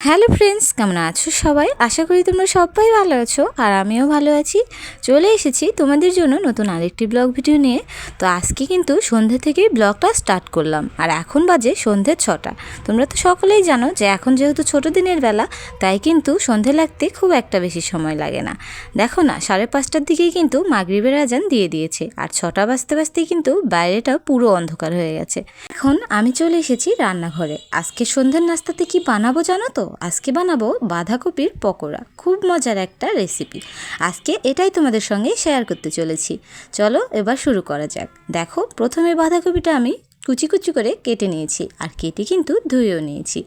Hello friends, কেমন আছো সবাই? আশা করি তোমরা সবাই ভালো আছো আর আমিও ভালো আছি। চলে এসেছি তোমাদের জন্য নতুন আরেকটি ব্লগ ভিডিও নিয়ে। তো আজকে কিন্তু সন্ধ্যে থেকেই ব্লগটা স্টার্ট করলাম আর এখন বাজে সন্ধ্যে 6টা। তোমরা তো সকলেই জানো যে এখন যেহেতু ছোটো দিনের বেলা, তাই কিন্তু সন্ধ্যে লাগতে খুব একটা বেশি সময় লাগে না। দেখো না, 5:30টার দিকেই কিন্তু মাগরিবের আজান দিয়ে দিয়েছে আর 6টা বাজতে বাজতেই কিন্তু বাইরেটা পুরো অন্ধকার হয়ে গেছে। এখন আমি চলে এসেছি রান্নাঘরে। আজকে সন্ধ্যের নাস্তাতে কি বানাবো জানো তো? আজকে বানাবো বাঁধাকপির পকোড়া। খুব মজার একটা রেসিপি। আজকে এটাই তোমাদের সঙ্গে শেয়ার করতে চলেছি। চলো এবার শুরু করা যাক। দেখো, প্রথমে বাঁধাকপিটা আমি কুচি কুচি করে কেটে নিয়েছি আর কেটে কিন্তু ধুয়েও নিয়েছি।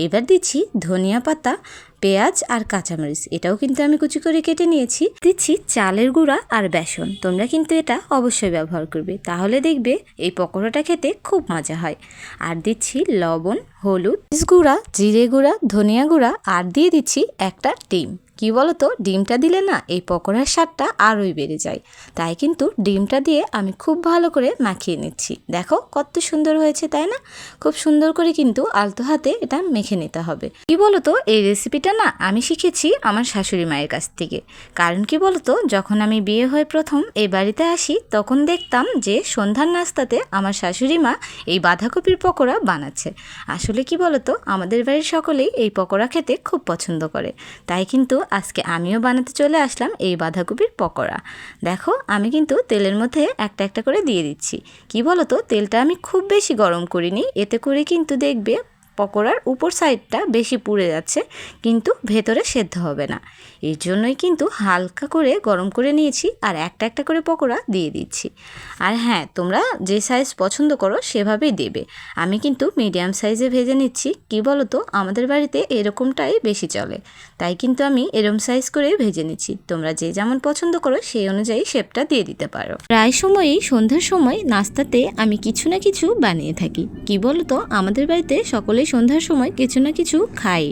এবার দিচ্ছি ধনিয়া পাতা, পেঁয়াজ আর কাঁচামরিচ, এটাও কিন্তু আমি কুচি করে কেটে নিয়েছি। দিচ্ছি চালের গুঁড়া আর বেসন। তোমরা কিন্তু এটা অবশ্যই ব্যবহার করবে, তাহলে দেখবে এই পকোড়াটা খেতে খুব মজা হয়। আর দিচ্ছি লবণ, হলুদ, গুঁড়া, জিরে গুঁড়া, ধনিয়া গুঁড়া আর দিয়ে দিচ্ছি একটা ডিম। কি বলো তো, ডিমটা দিলে না এই পকোড়ার স্বাদটা আরোই বেড়ে যায়। তাই কিন্তু ডিমটা দিয়ে আমি খুব ভালো করে মাখিয়ে নিচ্ছি। দেখো কত সুন্দর হয়েছে, তাই না? খুব সুন্দর করে কিন্তু আলতো হাতে এটা মেখে নিতে হবে। কি বলো তো, এই রেসিপিটা না আমি শিখেছি আমার শাশুড়ি মায়ের কাছ থেকে। কারণ কি বলো তো, যখন আমি বিয়ে হয়ে প্রথম এই বাড়িতে আসি, তখন দেখতাম যে সন্ধ্যার নাস্তাতে আমার শাশুড়ি মা এই বাঁধাকপির পকোড়া বানাচ্ছে। আসলে কি বলো তো, আমাদের বাড়ির সকলেই এই পকোড়া খেতে খুব পছন্দ করে। তাই কিন্তু আজকে আমিও বানাতে চলে আসলাম এই বাঁধাকপির পকোড়া। দেখো, আমি কিন্তু তেলের মধ্যে একটা একটা করে দিয়ে দিচ্ছি। কি বলো তো, তেলটা আমি খুব বেশি গরম করিনি, এতে করে কিন্তু দেখবে পকোড়ার উপর সাইডটা বেশি পুড়ে যাচ্ছে, কিন্তু ভেতরে সেদ্ধ হবে না। এর জন্যই কিন্তু হালকা করে গরম করে নিয়েছি আর একটা একটা করে পকোড়া দিয়ে দিচ্ছি। আর হ্যাঁ, তোমরা যে সাইজ পছন্দ করো সেভাবেই দেবে। আমি কিন্তু মিডিয়াম সাইজে ভেজে নিচ্ছি। কি বলো তো, আমাদের বাড়িতে এরকমটাই বেশি চলে, তাই কিন্তু আমি এরকম সাইজ করে ভেজে নিচ্ছি। তোমরা যে যেমন পছন্দ করো সেই অনুযায়ী শেপটা দিয়ে দিতে পারো। প্রায় সময়ই সন্ধ্যার সময় নাস্তাতে আমি কিছু না কিছু বানিয়ে থাকি। কি বলো তো, আমাদের বাড়িতে সকলেই সন্ধ্যার সময় কিছু না কিছু খাই।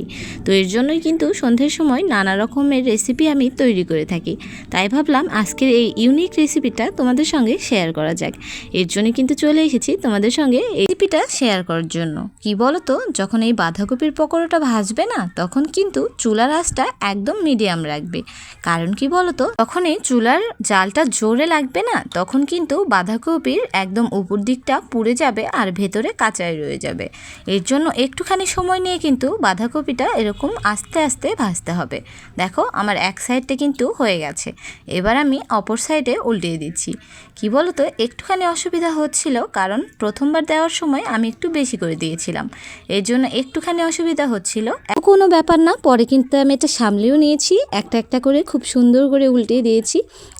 তো এর জন্যই কিন্তু সন্ধ্যার সময় নানা রকমের রেসিপি আমি তৈরি করে থাকি। তাই ভাবলাম আজকের এই ইউনিক রেসিপিটা তোমাদের সঙ্গে শেয়ার করা যাক। এর জন্য কিন্তু চলে এসেছি তোমাদের সঙ্গে এই রেসিপিটা শেয়ার করার জন্য। কি বলো তো, যখন এই বাঁধাকপির পকোড়াটা ভাজবে না, তখন কিন্তু চুলার আঁচটা একদম মিডিয়াম রাখবে। কারণ কি বলো তো, তখন এই চুলার জালটা জোরে লাগবে না, তখন কিন্তু বাঁধাকপির একদম উপর দিকটা পুড়ে যাবে আর ভেতরে কাঁচাই রয়ে যাবে। এর জন্য একটুখানি সময় নিয়ে কিন্তু বাঁধাকপিটা এরকম আস্তে আস্তে ভাজতে হবে। দেখো, আমার এক সাইডটা কিন্তু হয়ে গেছে। এবার আমি অপর সাইডে উল্টিয়ে দিচ্ছি। কি বলো তো, একটুখানি অসুবিধা হচ্ছিল, কারণ প্রথমবার দেওয়ার সময় আমি একটু বেশি করে দিয়েছিলাম। এর জন্য একটুখানি অসুবিধা হচ্ছিল। কোনো ব্যাপার না, পরে কিন্তু আমি এটা সামলেও নিয়েছি। একটা একটা করে খুব সুন্দর করে উল্টিয়ে দিয়েছি।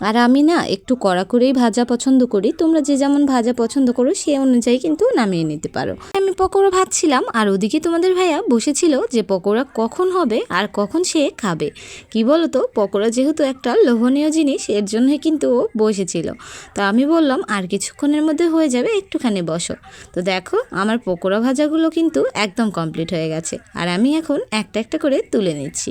আর আমি না একটু কড়া করেই ভাজা পছন্দ করি। তোমরা যে যেমন ভাজা পছন্দ করো সে অনুযায়ী কিন্তু নামিয়ে নিতে পারো। আমি পকোড়া ভাজছিলাম আর ওদিকে তোমাদের ভাইয়া বসেছিল যে পকোড়া কখন হবে আর কখন সে খাবে। কি বলো তো, পকোড়া যেহেতু একটা লোভনীয় জিনিস, এর জন্যই কিন্তু ও বসেছিল। তো আমি বললাম আর কিছুক্ষণের মধ্যে হয়ে যাবে, একটুখানি বসো। তো দেখো, আমার পকোড়া ভাজাগুলো কিন্তু একদম কমপ্লিট হয়ে গেছে আর আমি এখন একটা একটা করে তুলে নিচ্ছি।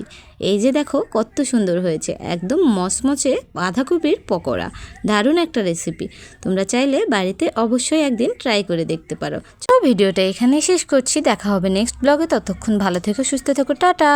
এই যে দেখো কত সুন্দর হয়েছে, একদম মচমচে বাঁধাকপির পকোড়া। দারুণ একটা রেসিপি। তোমরা চাইলে বাড়িতে অবশ্যই একদিন ট্রাই করে দেখতে পারো। চলো ভিডিওটা এখানেই শেষ করছি। দেখা হবে নেক্সট ব্লগে। ততক্ষণ ভালো থেকো, সুস্থ থেকো, টাটা।